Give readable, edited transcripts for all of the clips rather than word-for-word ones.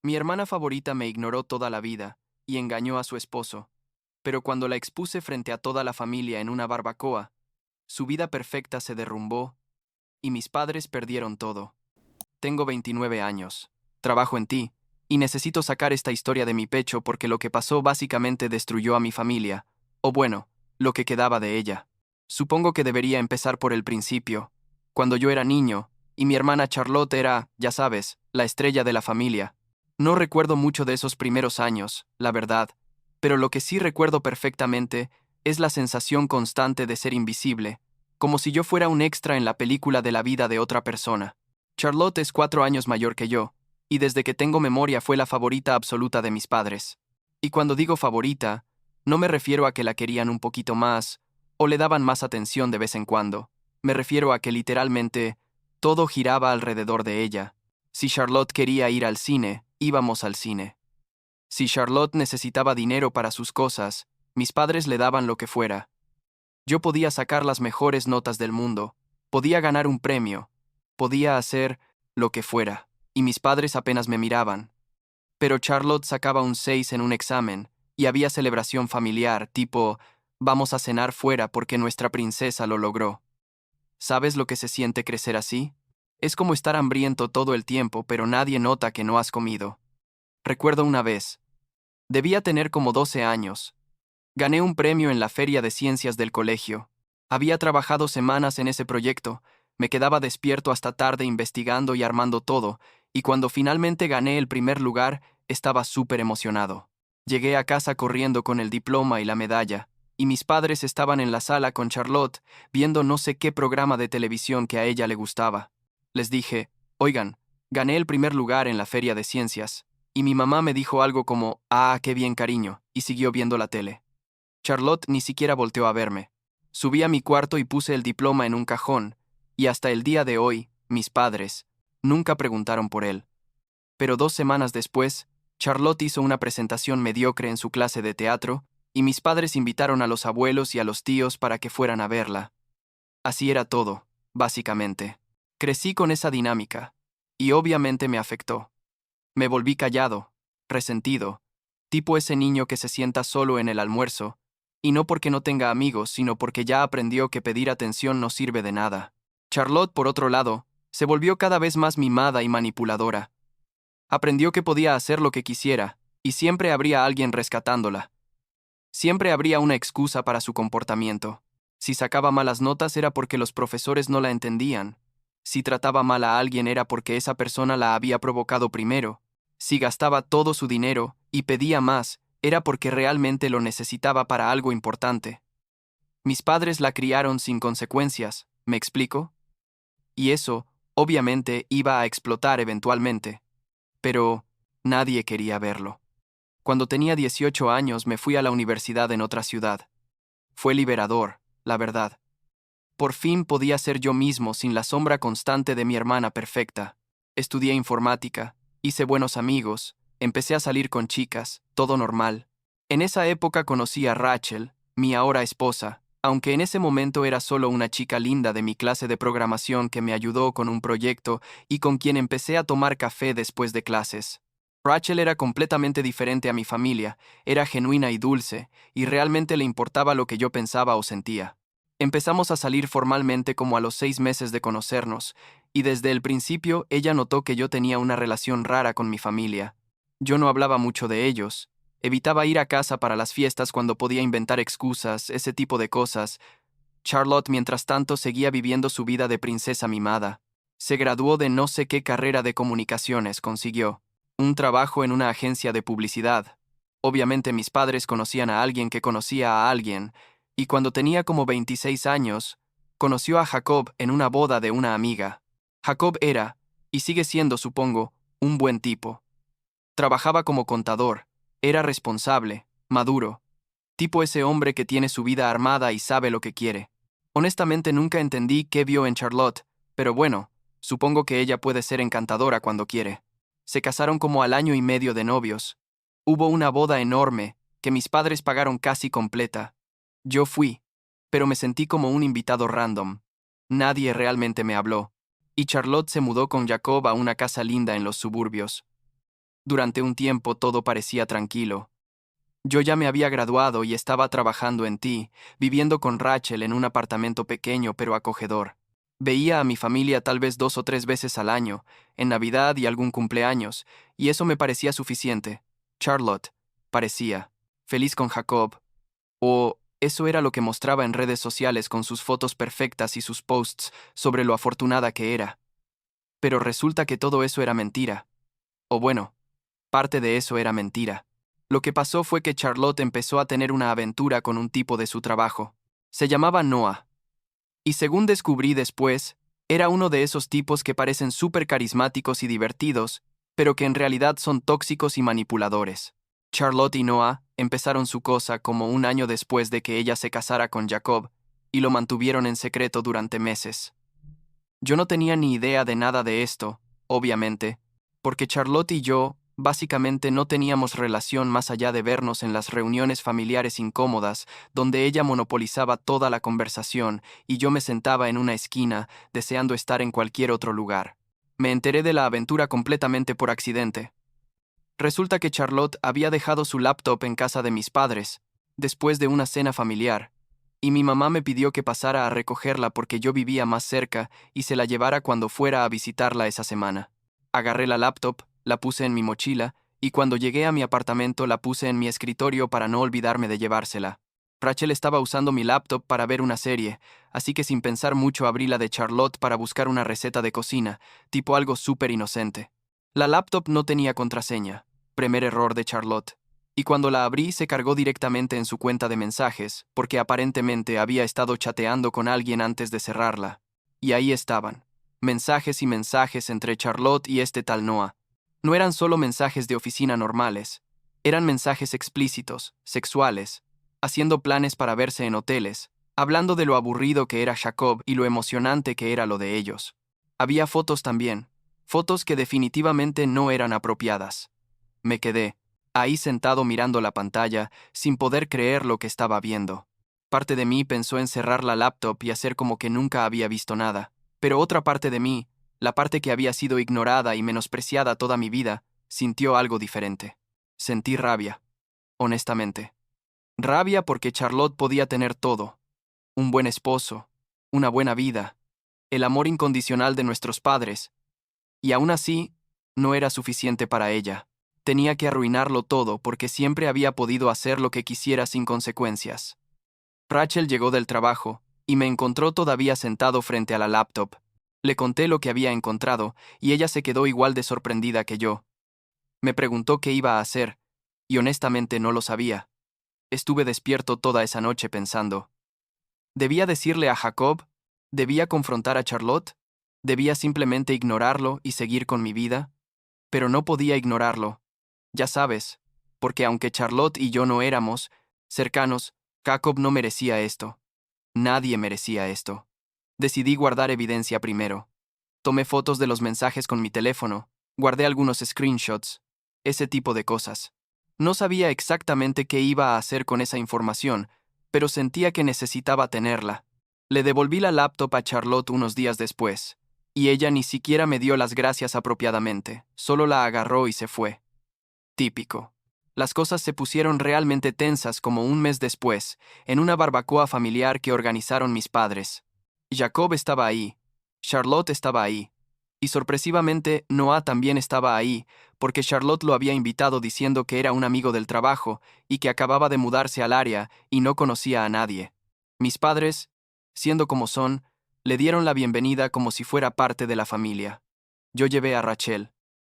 Mi hermana favorita me ignoró toda la vida y engañó a su esposo, pero cuando la expuse frente a toda la familia en una barbacoa, su vida perfecta se derrumbó y mis padres perdieron todo. Tengo 29 años, trabajo en ti, y necesito sacar esta historia de mi pecho porque lo que pasó básicamente destruyó a mi familia, o bueno, lo que quedaba de ella. Supongo que debería empezar por el principio, cuando yo era niño, y mi hermana Charlotte era, ya sabes, la estrella de la familia. No recuerdo mucho de esos primeros años, la verdad, pero lo que sí recuerdo perfectamente es la sensación constante de ser invisible, como si yo fuera un extra en la película de la vida de otra persona. Charlotte es 4 años mayor que yo, y desde que tengo memoria fue la favorita absoluta de mis padres. Y cuando digo favorita, no me refiero a que la querían un poquito más, o le daban más atención de vez en cuando. Me refiero a que literalmente todo giraba alrededor de ella. Si Charlotte quería ir al cine, íbamos al cine. Si Charlotte necesitaba dinero para sus cosas, mis padres le daban lo que fuera. Yo podía sacar las mejores notas del mundo, podía ganar un premio, podía hacer lo que fuera, y mis padres apenas me miraban. Pero Charlotte sacaba un 6 en un examen, y había celebración familiar, tipo, vamos a cenar fuera porque nuestra princesa lo logró. ¿Sabes lo que se siente crecer así? Es como estar hambriento todo el tiempo, pero nadie nota que no has comido. Recuerdo una vez. Debía tener como 12 años. Gané un premio en la feria de ciencias del colegio. Había trabajado semanas en ese proyecto, me quedaba despierto hasta tarde investigando y armando todo, y cuando finalmente gané el primer lugar, estaba súper emocionado. Llegué a casa corriendo con el diploma y la medalla, y mis padres estaban en la sala con Charlotte, viendo no sé qué programa de televisión que a ella le gustaba. Les dije, oigan, gané el primer lugar en la feria de ciencias, y mi mamá me dijo algo como, ah, qué bien cariño, y siguió viendo la tele. Charlotte ni siquiera volteó a verme. Subí a mi cuarto y puse el diploma en un cajón, y hasta el día de hoy, mis padres nunca preguntaron por él. Pero 2 semanas después, Charlotte hizo una presentación mediocre en su clase de teatro, y mis padres invitaron a los abuelos y a los tíos para que fueran a verla. Así era todo, básicamente. Crecí con esa dinámica, y obviamente me afectó. Me volví callado, resentido, tipo ese niño que se sienta solo en el almuerzo, y no porque no tenga amigos, sino porque ya aprendió que pedir atención no sirve de nada. Charlotte, por otro lado, se volvió cada vez más mimada y manipuladora. Aprendió que podía hacer lo que quisiera, y siempre habría alguien rescatándola. Siempre habría una excusa para su comportamiento. Si sacaba malas notas era porque los profesores no la entendían. Si trataba mal a alguien era porque esa persona la había provocado primero. Si gastaba todo su dinero y pedía más, era porque realmente lo necesitaba para algo importante. Mis padres la criaron sin consecuencias, ¿me explico? Y eso, obviamente, iba a explotar eventualmente. Pero nadie quería verlo. Cuando tenía 18 años me fui a la universidad en otra ciudad. Fue liberador, la verdad. Por fin podía ser yo mismo sin la sombra constante de mi hermana perfecta. Estudié informática, hice buenos amigos, empecé a salir con chicas, todo normal. En esa época conocí a Rachel, mi ahora esposa, aunque en ese momento era solo una chica linda de mi clase de programación que me ayudó con un proyecto y con quien empecé a tomar café después de clases. Rachel era completamente diferente a mi familia, era genuina y dulce, y realmente le importaba lo que yo pensaba o sentía. Empezamos a salir formalmente como a los 6 meses de conocernos, y desde el principio ella notó que yo tenía una relación rara con mi familia. Yo no hablaba mucho de ellos, evitaba ir a casa para las fiestas cuando podía inventar excusas, ese tipo de cosas. Charlotte, mientras tanto, seguía viviendo su vida de princesa mimada. Se graduó de no sé qué carrera de comunicaciones, consiguió un trabajo en una agencia de publicidad. Obviamente mis padres conocían a alguien que conocía a alguien, y cuando tenía como 26 años, conoció a Jacob en una boda de una amiga. Jacob era, y sigue siendo, supongo, un buen tipo. Trabajaba como contador, era responsable, maduro, tipo ese hombre que tiene su vida armada y sabe lo que quiere. Honestamente nunca entendí qué vio en Charlotte, pero bueno, supongo que ella puede ser encantadora cuando quiere. Se casaron como al año y medio de novios. Hubo una boda enorme, que mis padres pagaron casi completa. Yo fui, pero me sentí como un invitado random. Nadie realmente me habló. Y Charlotte se mudó con Jacob a una casa linda en los suburbios. Durante un tiempo todo parecía tranquilo. Yo ya me había graduado y estaba trabajando en ti, viviendo con Rachel en un apartamento pequeño pero acogedor. Veía a mi familia tal vez 2 o 3 veces al año, en Navidad y algún cumpleaños, y eso me parecía suficiente. Charlotte, parecía, feliz con Jacob, o eso era lo que mostraba en redes sociales con sus fotos perfectas y sus posts sobre lo afortunada que era. Pero resulta que todo eso era mentira. O bueno, parte de eso era mentira. Lo que pasó fue que Charlotte empezó a tener una aventura con un tipo de su trabajo. Se llamaba Noah. Y según descubrí después, era uno de esos tipos que parecen súper carismáticos y divertidos, pero que en realidad son tóxicos y manipuladores. Charlotte y Noah empezaron su cosa como un año después de que ella se casara con Jacob, y lo mantuvieron en secreto durante meses. Yo no tenía ni idea de nada de esto, obviamente, porque Charlotte y yo básicamente no teníamos relación más allá de vernos en las reuniones familiares incómodas, donde ella monopolizaba toda la conversación y yo me sentaba en una esquina, deseando estar en cualquier otro lugar. Me enteré de la aventura completamente por accidente. Resulta que Charlotte había dejado su laptop en casa de mis padres, después de una cena familiar, y mi mamá me pidió que pasara a recogerla porque yo vivía más cerca y se la llevara cuando fuera a visitarla esa semana. Agarré la laptop, la puse en mi mochila, y cuando llegué a mi apartamento la puse en mi escritorio para no olvidarme de llevársela. Rachel estaba usando mi laptop para ver una serie, así que sin pensar mucho abrí la de Charlotte para buscar una receta de cocina, tipo algo súper inocente. La laptop no tenía contraseña. Primer error de Charlotte. Y cuando la abrí se cargó directamente en su cuenta de mensajes, porque aparentemente había estado chateando con alguien antes de cerrarla. Y ahí estaban. Mensajes y mensajes entre Charlotte y este tal Noah. No eran solo mensajes de oficina normales. Eran mensajes explícitos, sexuales, haciendo planes para verse en hoteles, hablando de lo aburrido que era Jacob y lo emocionante que era lo de ellos. Había fotos también, fotos que definitivamente no eran apropiadas. Me quedé, ahí sentado mirando la pantalla, sin poder creer lo que estaba viendo. Parte de mí pensó en cerrar la laptop y hacer como que nunca había visto nada, pero otra parte de mí, la parte que había sido ignorada y menospreciada toda mi vida, sintió algo diferente. Sentí rabia, honestamente. Rabia porque Charlotte podía tener todo: un buen esposo, una buena vida, el amor incondicional de nuestros padres, y aún así, no era suficiente para ella. Tenía que arruinarlo todo porque siempre había podido hacer lo que quisiera sin consecuencias. Rachel llegó del trabajo y me encontró todavía sentado frente a la laptop. Le conté lo que había encontrado y ella se quedó igual de sorprendida que yo. Me preguntó qué iba a hacer, y honestamente no lo sabía. Estuve despierto toda esa noche pensando. ¿Debía decirle a Jacob? ¿Debía confrontar a Charlotte? ¿Debía simplemente ignorarlo y seguir con mi vida? Pero no podía ignorarlo. Ya sabes, porque aunque Charlotte y yo no éramos cercanos, Jacob no merecía esto. Nadie merecía esto. Decidí guardar evidencia primero. Tomé fotos de los mensajes con mi teléfono, guardé algunos screenshots, ese tipo de cosas. No sabía exactamente qué iba a hacer con esa información, pero sentía que necesitaba tenerla. Le devolví la laptop a Charlotte unos días después, y ella ni siquiera me dio las gracias apropiadamente, solo la agarró y se fue. Típico. Las cosas se pusieron realmente tensas como un mes después, en una barbacoa familiar que organizaron mis padres. Jacob estaba ahí, Charlotte estaba ahí, y sorpresivamente Noah también estaba ahí, porque Charlotte lo había invitado diciendo que era un amigo del trabajo y que acababa de mudarse al área y no conocía a nadie. Mis padres, siendo como son, le dieron la bienvenida como si fuera parte de la familia. Yo llevé a Rachel,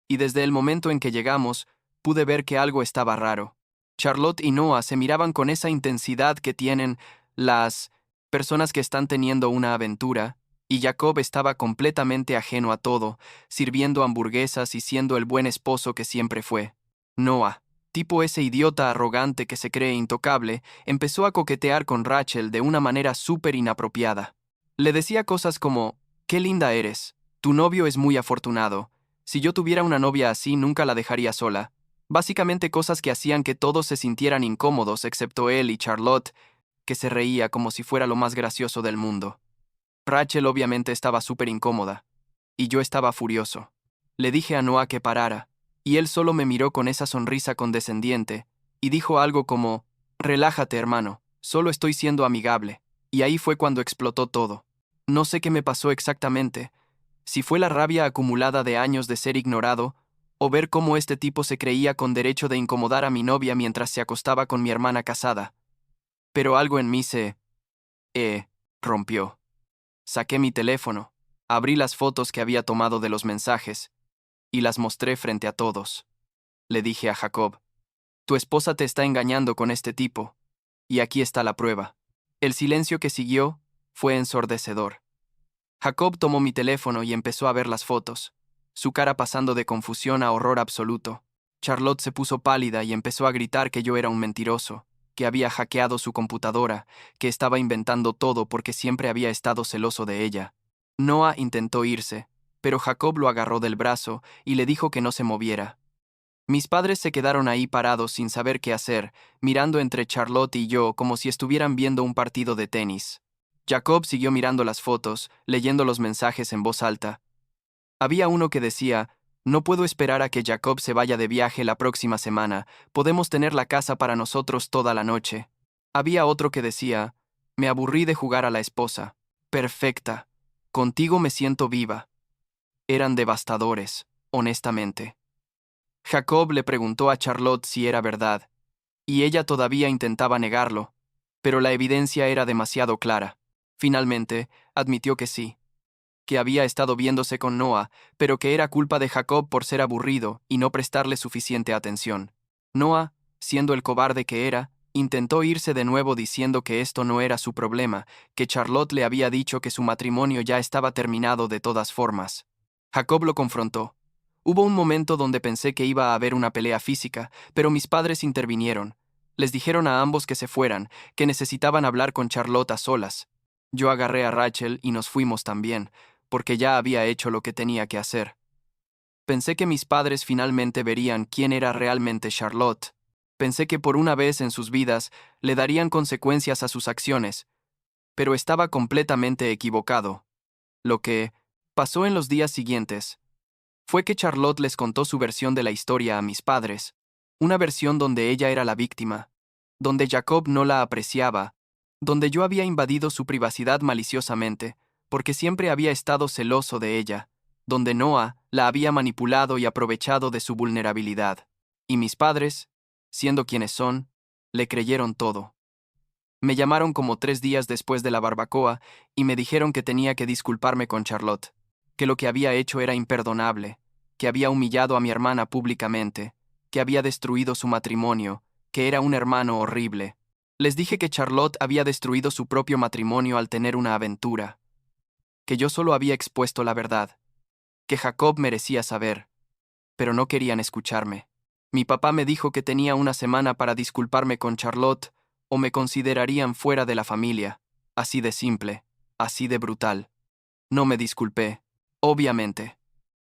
y desde el momento en que llegamos, pude ver que algo estaba raro. Charlotte y Noah se miraban con esa intensidad que tienen las personas que están teniendo una aventura, y Jacob estaba completamente ajeno a todo, sirviendo hamburguesas y siendo el buen esposo que siempre fue. Noah, tipo ese idiota arrogante que se cree intocable, empezó a coquetear con Rachel de una manera súper inapropiada. Le decía cosas como: «Qué linda eres, tu novio es muy afortunado. Si yo tuviera una novia así nunca la dejaría sola». Básicamente cosas que hacían que todos se sintieran incómodos excepto él y Charlotte, que se reía como si fuera lo más gracioso del mundo. Rachel obviamente estaba súper incómoda, y yo estaba furioso. Le dije a Noah que parara, y él solo me miró con esa sonrisa condescendiente, y dijo algo como, «Relájate, hermano, solo estoy siendo amigable», y ahí fue cuando explotó todo. No sé qué me pasó exactamente, si fue la rabia acumulada de años de ser ignorado, o ver cómo este tipo se creía con derecho de incomodar a mi novia mientras se acostaba con mi hermana casada. Pero algo en mí rompió. Saqué mi teléfono, abrí las fotos que había tomado de los mensajes, y las mostré frente a todos. Le dije a Jacob, «Tu esposa te está engañando con este tipo, y aquí está la prueba». El silencio que siguió fue ensordecedor. Jacob tomó mi teléfono y empezó a ver las fotos, su cara pasando de confusión a horror absoluto. Charlotte se puso pálida y empezó a gritar que yo era un mentiroso, que había hackeado su computadora, que estaba inventando todo porque siempre había estado celoso de ella. Noah intentó irse, pero Jacob lo agarró del brazo y le dijo que no se moviera. Mis padres se quedaron ahí parados sin saber qué hacer, mirando entre Charlotte y yo como si estuvieran viendo un partido de tenis. Jacob siguió mirando las fotos, leyendo los mensajes en voz alta. Había uno que decía, «No puedo esperar a que Jacob se vaya de viaje la próxima semana, podemos tener la casa para nosotros toda la noche». Había otro que decía, «Me aburrí de jugar a la esposa. Perfecta. Contigo me siento viva». Eran devastadores, honestamente. Jacob le preguntó a Charlotte si era verdad, y ella todavía intentaba negarlo, pero la evidencia era demasiado clara. Finalmente, admitió que sí, que había estado viéndose con Noah, pero que era culpa de Jacob por ser aburrido y no prestarle suficiente atención. Noah, siendo el cobarde que era, intentó irse de nuevo diciendo que esto no era su problema, que Charlotte le había dicho que su matrimonio ya estaba terminado de todas formas. Jacob lo confrontó. Hubo un momento donde pensé que iba a haber una pelea física, pero mis padres intervinieron. Les dijeron a ambos que se fueran, que necesitaban hablar con Charlotte a solas. Yo agarré a Rachel y nos fuimos también, porque ya había hecho lo que tenía que hacer. Pensé que mis padres finalmente verían quién era realmente Charlotte. Pensé que por una vez en sus vidas le darían consecuencias a sus acciones, pero estaba completamente equivocado. Lo que pasó en los días siguientes fue que Charlotte les contó su versión de la historia a mis padres, una versión donde ella era la víctima, donde Jacob no la apreciaba, donde yo había invadido su privacidad maliciosamente, porque siempre había estado celoso de ella, donde Noah la había manipulado y aprovechado de su vulnerabilidad. Y mis padres, siendo quienes son, le creyeron todo. Me llamaron como 3 días después de la barbacoa y me dijeron que tenía que disculparme con Charlotte, que lo que había hecho era imperdonable, que había humillado a mi hermana públicamente, que había destruido su matrimonio, que era un hermano horrible. Les dije que Charlotte había destruido su propio matrimonio al tener una aventura, que yo solo había expuesto la verdad, que Jacob merecía saber, pero no querían escucharme. Mi papá me dijo que tenía una semana para disculparme con Charlotte o me considerarían fuera de la familia, así de simple, así de brutal. No me disculpé, obviamente.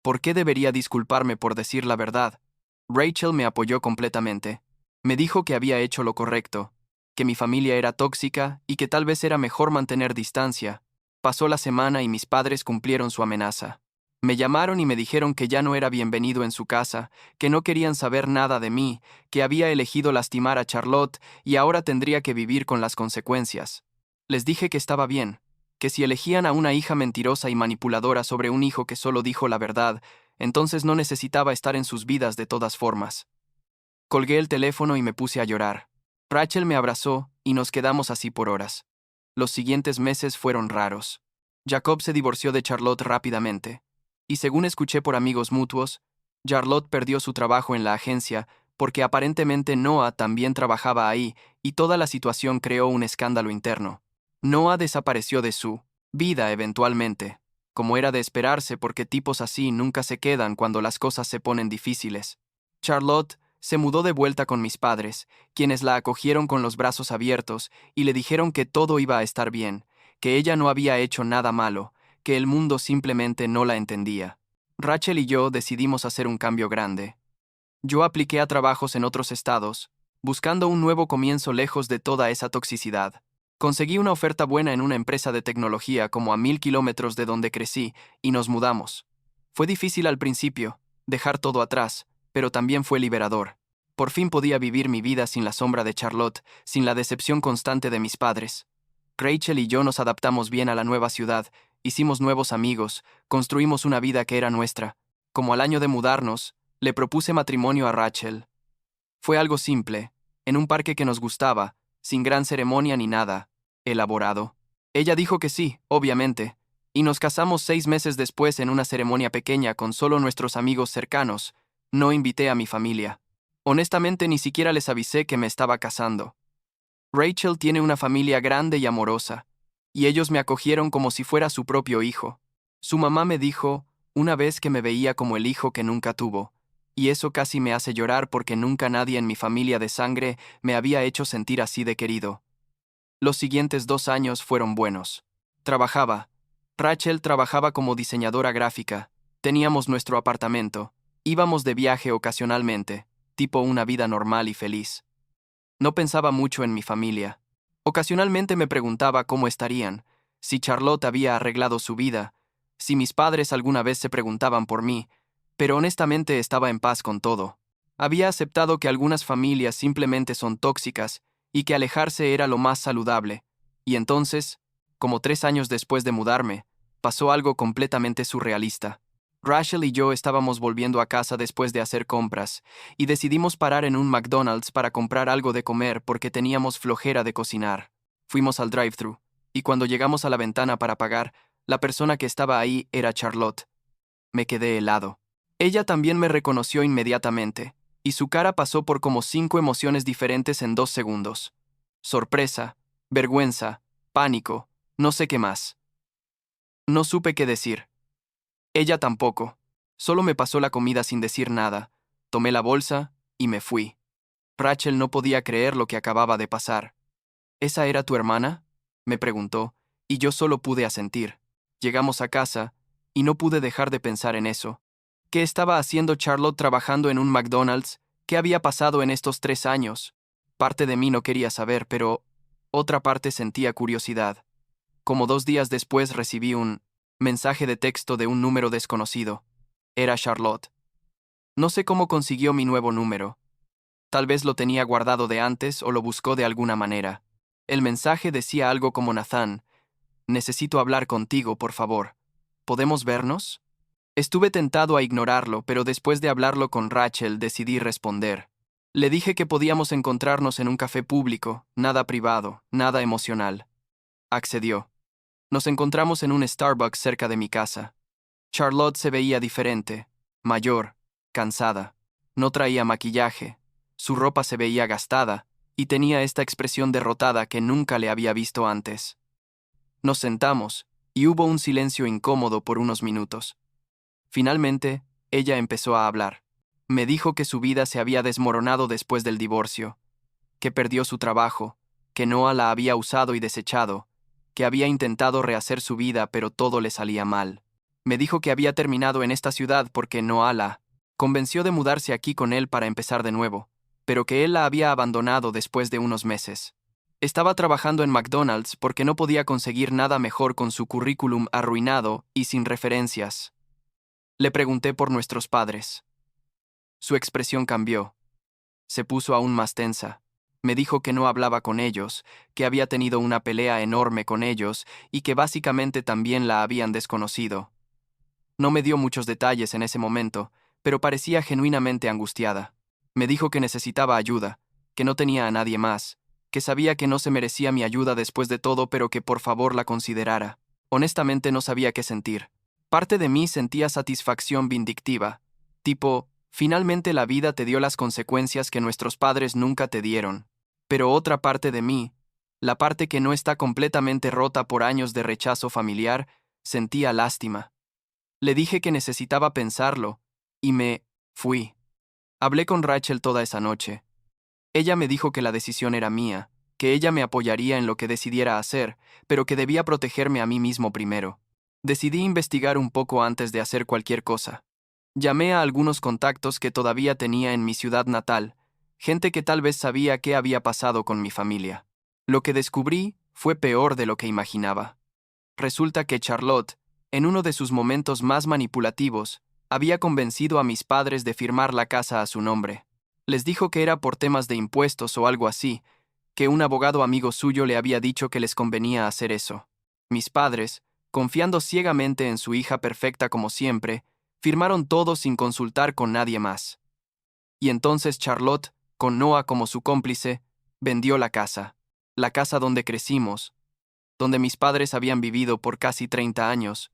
¿Por qué debería disculparme por decir la verdad? Rachel me apoyó completamente. Me dijo que había hecho lo correcto, que mi familia era tóxica y que tal vez era mejor mantener distancia. Pasó la semana y mis padres cumplieron su amenaza. Me llamaron y me dijeron que ya no era bienvenido en su casa, que no querían saber nada de mí, que había elegido lastimar a Charlotte y ahora tendría que vivir con las consecuencias. Les dije que estaba bien, que si elegían a una hija mentirosa y manipuladora sobre un hijo que solo dijo la verdad, entonces no necesitaba estar en sus vidas de todas formas. Colgué el teléfono y me puse a llorar. Rachel me abrazó y nos quedamos así por horas. Los siguientes meses fueron raros. Jacob se divorció de Charlotte rápidamente. Y según escuché por amigos mutuos, Charlotte perdió su trabajo en la agencia porque aparentemente Noah también trabajaba ahí y toda la situación creó un escándalo interno. Noah desapareció de su vida eventualmente, como era de esperarse porque tipos así nunca se quedan cuando las cosas se ponen difíciles. Charlotte se mudó de vuelta con mis padres, quienes la acogieron con los brazos abiertos y le dijeron que todo iba a estar bien, que ella no había hecho nada malo, que el mundo simplemente no la entendía. Rachel y yo decidimos hacer un cambio grande. Yo apliqué a trabajos en otros estados, buscando un nuevo comienzo lejos de toda esa toxicidad. Conseguí una oferta buena en una empresa de tecnología como a 1000 kilómetros de donde crecí y nos mudamos. Fue difícil al principio, dejar todo atrás, pero también fue liberador. Por fin podía vivir mi vida sin la sombra de Charlotte, sin la decepción constante de mis padres. Rachel y yo nos adaptamos bien a la nueva ciudad, hicimos nuevos amigos, construimos una vida que era nuestra. Como al año de mudarnos, le propuse matrimonio a Rachel. Fue algo simple, en un parque que nos gustaba, sin gran ceremonia ni nada elaborado. Ella dijo que sí, obviamente, y nos casamos 6 meses después en una ceremonia pequeña con solo nuestros amigos cercanos. No invité a mi familia. Honestamente, ni siquiera les avisé que me estaba casando. Rachel tiene una familia grande y amorosa, y ellos me acogieron como si fuera su propio hijo. Su mamá me dijo, una vez, que me veía como el hijo que nunca tuvo, y eso casi me hace llorar porque nunca nadie en mi familia de sangre me había hecho sentir así de querido. Los siguientes 2 años fueron buenos. Rachel trabajaba como diseñadora gráfica, teníamos nuestro apartamento, íbamos de viaje ocasionalmente, tipo una vida normal y feliz. No pensaba mucho en mi familia. Ocasionalmente me preguntaba cómo estarían, si Charlotte había arreglado su vida, si mis padres alguna vez se preguntaban por mí, pero honestamente estaba en paz con todo. Había aceptado que algunas familias simplemente son tóxicas y que alejarse era lo más saludable, y entonces, como 3 años después de mudarme, pasó algo completamente surrealista. Rachel y yo estábamos volviendo a casa después de hacer compras, y decidimos parar en un McDonald's para comprar algo de comer porque teníamos flojera de cocinar. Fuimos al drive-thru, y cuando llegamos a la ventana para pagar, la persona que estaba ahí era Charlotte. Me quedé helado. Ella también me reconoció inmediatamente, y su cara pasó por como 5 emociones diferentes en 2 segundos. Sorpresa, vergüenza, pánico, no sé qué más. No supe qué decir. Ella tampoco. Solo me pasó la comida sin decir nada. Tomé la bolsa y me fui. Rachel no podía creer lo que acababa de pasar. ¿Esa era tu hermana?, me preguntó, y yo solo pude asentir. Llegamos a casa, y no pude dejar de pensar en eso. ¿Qué estaba haciendo Charlotte trabajando en un McDonald's? ¿Qué había pasado en estos 3 años? Parte de mí no quería saber, pero otra parte sentía curiosidad. Como 2 días después recibí un mensaje de texto de un número desconocido. Era Charlotte. No sé cómo consiguió mi nuevo número. Tal vez lo tenía guardado de antes o lo buscó de alguna manera. El mensaje decía algo como: Nathan, necesito hablar contigo, por favor. ¿Podemos vernos? Estuve tentado a ignorarlo, pero después de hablarlo con Rachel decidí responder. Le dije que podíamos encontrarnos en un café público, nada privado, nada emocional. Accedió. Nos encontramos en un Starbucks cerca de mi casa. Charlotte se veía diferente, mayor, cansada. No traía maquillaje, su ropa se veía gastada, y tenía esta expresión derrotada que nunca le había visto antes. Nos sentamos, y hubo un silencio incómodo por unos minutos. Finalmente, ella empezó a hablar. Me dijo que su vida se había desmoronado después del divorcio, que perdió su trabajo, que Noah la había usado y desechado, que había intentado rehacer su vida pero todo le salía mal. Me dijo que había terminado en esta ciudad porque Noah la convenció de mudarse aquí con él para empezar de nuevo, pero que él la había abandonado después de unos meses. Estaba trabajando en McDonald's porque no podía conseguir nada mejor con su currículum arruinado y sin referencias. Le pregunté por nuestros padres. Su expresión cambió. Se puso aún más tensa. Me dijo que no hablaba con ellos, que había tenido una pelea enorme con ellos y que básicamente también la habían desconocido. No me dio muchos detalles en ese momento, pero parecía genuinamente angustiada. Me dijo que necesitaba ayuda, que no tenía a nadie más, que sabía que no se merecía mi ayuda después de todo, pero que por favor la considerara. Honestamente no sabía qué sentir. Parte de mí sentía satisfacción vindictiva, tipo, finalmente la vida te dio las consecuencias que nuestros padres nunca te dieron. Pero otra parte de mí, la parte que no está completamente rota por años de rechazo familiar, sentía lástima. Le dije que necesitaba pensarlo, y me fui. Hablé con Rachel toda esa noche. Ella me dijo que la decisión era mía, que ella me apoyaría en lo que decidiera hacer, pero que debía protegerme a mí mismo primero. Decidí investigar un poco antes de hacer cualquier cosa. Llamé a algunos contactos que todavía tenía en mi ciudad natal, gente que tal vez sabía qué había pasado con mi familia. Lo que descubrí fue peor de lo que imaginaba. Resulta que Charlotte, en uno de sus momentos más manipulativos, Había convencido a mis padres de firmar la casa a su nombre. Les dijo que era por temas de impuestos o algo así, que un abogado amigo suyo le había dicho que les convenía hacer eso. Mis padres, confiando ciegamente en su hija perfecta como siempre, firmaron todo sin consultar con nadie más. Y entonces Charlotte, con Noah como su cómplice, vendió la casa donde crecimos, donde mis padres habían vivido por casi 30 años.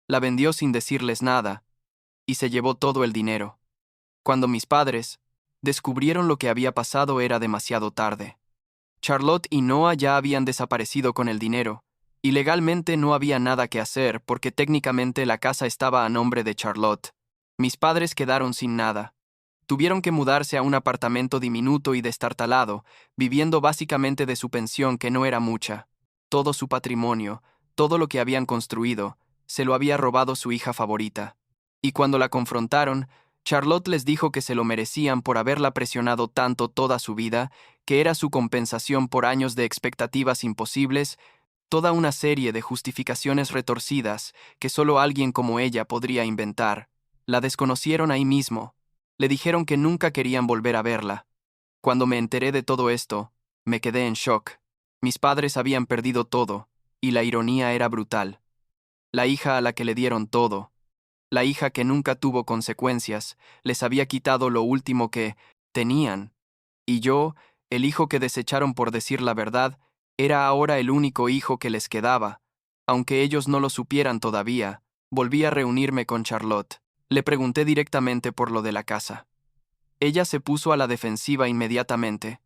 La vendió sin decirles nada, y se llevó todo el dinero. Cuando mis padres descubrieron lo que había pasado era demasiado tarde. Charlotte y Noah ya habían desaparecido con el dinero, y legalmente no había nada que hacer porque técnicamente la casa estaba a nombre de Charlotte. Mis padres quedaron sin nada. Tuvieron que mudarse a un apartamento diminuto y destartalado, viviendo básicamente de su pensión que no era mucha. Todo su patrimonio, todo lo que habían construido, se lo había robado su hija favorita. Y cuando la confrontaron, Charlotte les dijo que se lo merecían por haberla presionado tanto toda su vida, que era su compensación por años de expectativas imposibles, toda una serie de justificaciones retorcidas que solo alguien como ella podría inventar. La desconocieron ahí mismo. Le dijeron que nunca querían volver a verla. Cuando me enteré de todo esto, me quedé en shock. Mis padres habían perdido todo, y la ironía era brutal. La hija a la que le dieron todo, la hija que nunca tuvo consecuencias, les había quitado lo último que tenían. Y yo, el hijo que desecharon por decir la verdad, era ahora el único hijo que les quedaba. Aunque ellos no lo supieran todavía, volví a reunirme con Charlotte. Le pregunté directamente por lo de la casa. Ella se puso a la defensiva inmediatamente.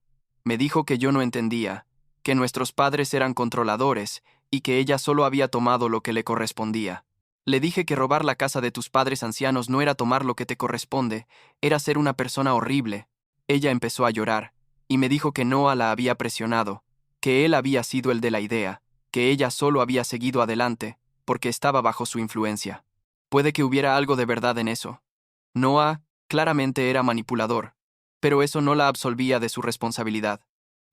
Me dijo que yo no entendía, que nuestros padres eran controladores y que ella solo había tomado lo que le correspondía. Le dije que robar la casa de tus padres ancianos no era tomar lo que te corresponde, era ser una persona horrible. Ella empezó a llorar, y me dijo que Noah la había presionado, que él había sido el de la idea, que ella solo había seguido adelante, porque estaba bajo su influencia. Puede que hubiera algo de verdad en eso. Noah claramente era manipulador, pero eso no la absolvía de su responsabilidad.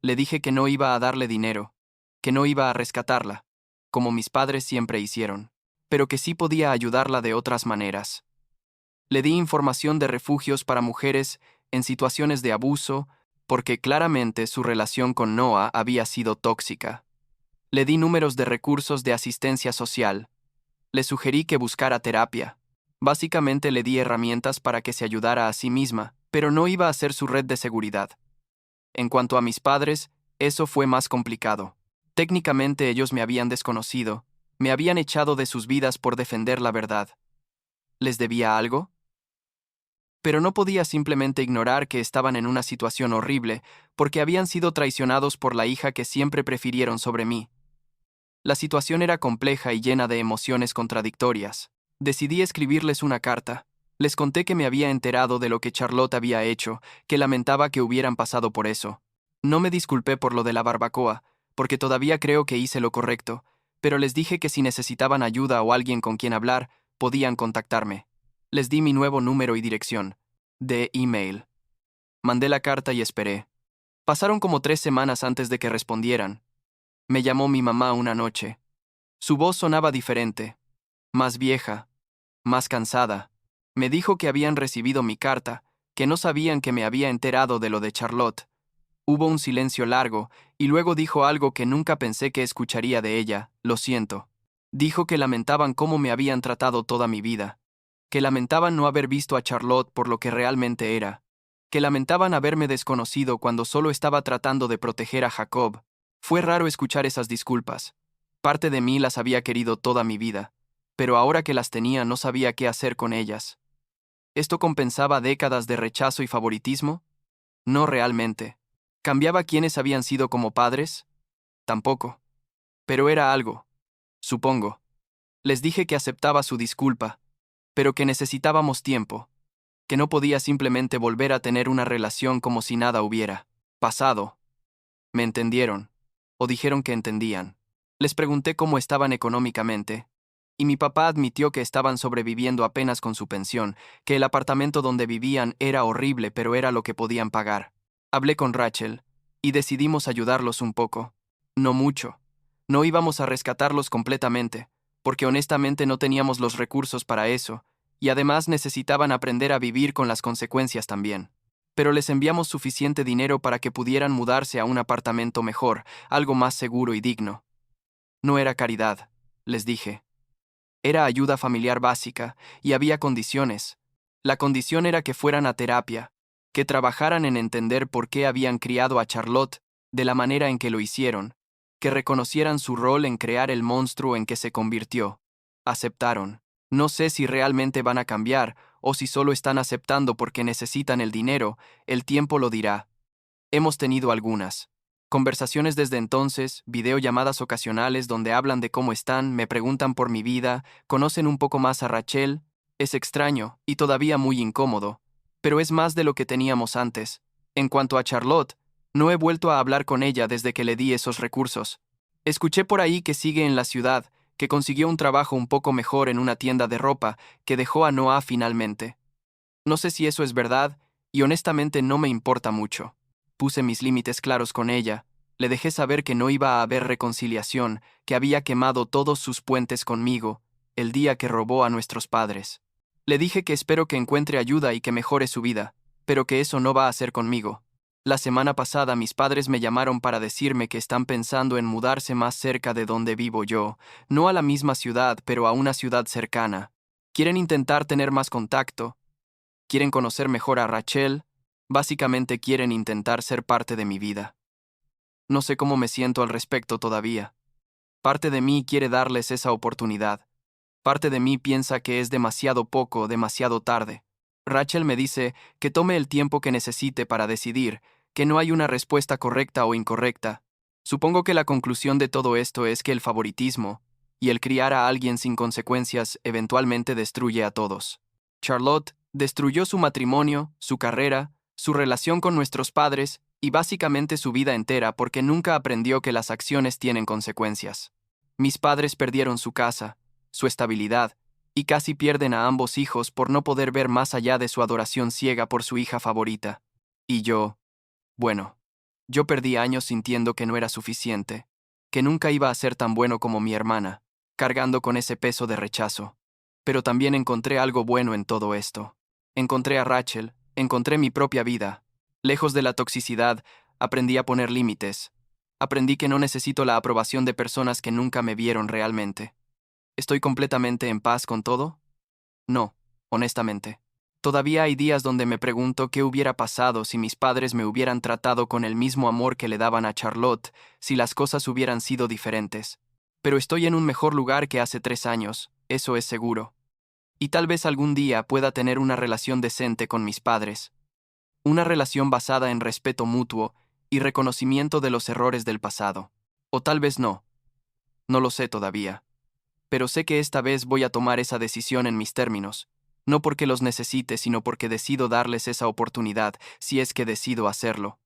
Le dije que no iba a darle dinero, que no iba a rescatarla, como mis padres siempre hicieron, pero que sí podía ayudarla de otras maneras. Le di información de refugios para mujeres en situaciones de abuso, porque claramente su relación con Noah había sido tóxica. Le di números de recursos de asistencia social. Le sugerí que buscara terapia. Básicamente le di herramientas para que se ayudara a sí misma, pero no iba a ser su red de seguridad. En cuanto a mis padres, eso fue más complicado. Técnicamente ellos me habían desconocido, me habían echado de sus vidas por defender la verdad. ¿Les debía algo? Pero no podía simplemente ignorar que estaban en una situación horrible, porque habían sido traicionados por la hija que siempre prefirieron sobre mí. La situación era compleja y llena de emociones contradictorias. Decidí escribirles una carta. Les conté que me había enterado de lo que Charlotte había hecho, que lamentaba que hubieran pasado por eso. No me disculpé por lo de la barbacoa, porque todavía creo que hice lo correcto, pero les dije que si necesitaban ayuda o alguien con quien hablar, podían contactarme. Les di mi nuevo número y dirección de email. Mandé la carta y esperé. Pasaron como 3 semanas antes de que respondieran. Me llamó mi mamá una noche. Su voz sonaba diferente, más vieja, más cansada. Me dijo que habían recibido mi carta, que no sabían que me había enterado de lo de Charlotte. Hubo un silencio largo, y luego dijo algo que nunca pensé que escucharía de ella: lo siento. Dijo que lamentaban cómo me habían tratado toda mi vida, que lamentaban no haber visto a Charlotte por lo que realmente era, que lamentaban haberme desconocido cuando solo estaba tratando de proteger a Jacob. Fue raro escuchar esas disculpas. Parte de mí las había querido toda mi vida, pero ahora que las tenía no sabía qué hacer con ellas. ¿Esto compensaba décadas de rechazo y favoritismo? No realmente. ¿Cambiaba quiénes habían sido como padres? Tampoco. Pero era algo, supongo. Les dije que aceptaba su disculpa, pero que necesitábamos tiempo, que no podía simplemente volver a tener una relación como si nada hubiera pasado. ¿Me entendieron? ¿O dijeron que entendían? Les pregunté cómo estaban económicamente, y mi papá admitió que estaban sobreviviendo apenas con su pensión, que el apartamento donde vivían era horrible, pero era lo que podían pagar. Hablé con Rachel, y decidimos ayudarlos un poco. No mucho. No íbamos a rescatarlos completamente, porque honestamente no teníamos los recursos para eso, y además necesitaban aprender a vivir con las consecuencias también. Pero les enviamos suficiente dinero para que pudieran mudarse a un apartamento mejor, algo más seguro y digno. No era caridad, les dije. Era ayuda familiar básica, y había condiciones. La condición era que fueran a terapia, que trabajaran en entender por qué habían criado a Charlotte de la manera en que lo hicieron, que reconocieran su rol en crear el monstruo en que se convirtió. Aceptaron. No sé si realmente van a cambiar, o si solo están aceptando porque necesitan el dinero, el tiempo lo dirá. Hemos tenido algunas conversaciones desde entonces, videollamadas ocasionales donde hablan de cómo están, me preguntan por mi vida, conocen un poco más a Rachel. Es extraño y todavía muy incómodo, pero es más de lo que teníamos antes. En cuanto a Charlotte, no he vuelto a hablar con ella desde que le di esos recursos. Escuché por ahí que sigue en la ciudad, que consiguió un trabajo un poco mejor en una tienda de ropa, que dejó a Noah finalmente. No sé si eso es verdad, y honestamente no me importa mucho. Puse mis límites claros con ella, le dejé saber que no iba a haber reconciliación, que había quemado todos sus puentes conmigo, el día que robó a nuestros padres. Le dije que espero que encuentre ayuda y que mejore su vida, pero que eso no va a ser conmigo. La semana pasada mis padres me llamaron para decirme que están pensando en mudarse más cerca de donde vivo yo, no a la misma ciudad, pero a una ciudad cercana. Quieren intentar tener más contacto, quieren conocer mejor a Rachel, básicamente quieren intentar ser parte de mi vida. No sé cómo me siento al respecto todavía. Parte de mí quiere darles esa oportunidad. Parte de mí piensa que es demasiado poco, demasiado tarde. Rachel me dice que tome el tiempo que necesite para decidir, que no hay una respuesta correcta o incorrecta. Supongo que la conclusión de todo esto es que el favoritismo y el criar a alguien sin consecuencias eventualmente destruye a todos. Charlotte destruyó su matrimonio, su carrera, su relación con nuestros padres y básicamente su vida entera porque nunca aprendió que las acciones tienen consecuencias. Mis padres perdieron su casa, su estabilidad, y casi pierden a ambos hijos por no poder ver más allá de su adoración ciega por su hija favorita. Y yo, bueno, yo perdí años sintiendo que no era suficiente, que nunca iba a ser tan bueno como mi hermana, cargando con ese peso de rechazo. Pero también encontré algo bueno en todo esto. Encontré a Rachel, encontré mi propia vida. Lejos de la toxicidad, aprendí a poner límites. Aprendí que no necesito la aprobación de personas que nunca me vieron realmente. ¿Estoy completamente en paz con todo? No, honestamente. Todavía hay días donde me pregunto qué hubiera pasado si mis padres me hubieran tratado con el mismo amor que le daban a Charlotte, si las cosas hubieran sido diferentes. Pero estoy en un mejor lugar que hace 3 años, eso es seguro. Y tal vez algún día pueda tener una relación decente con mis padres. Una relación basada en respeto mutuo y reconocimiento de los errores del pasado. O tal vez no. No lo sé todavía. Pero sé que esta vez voy a tomar esa decisión en mis términos, no porque los necesite, sino porque decido darles esa oportunidad, si es que decido hacerlo.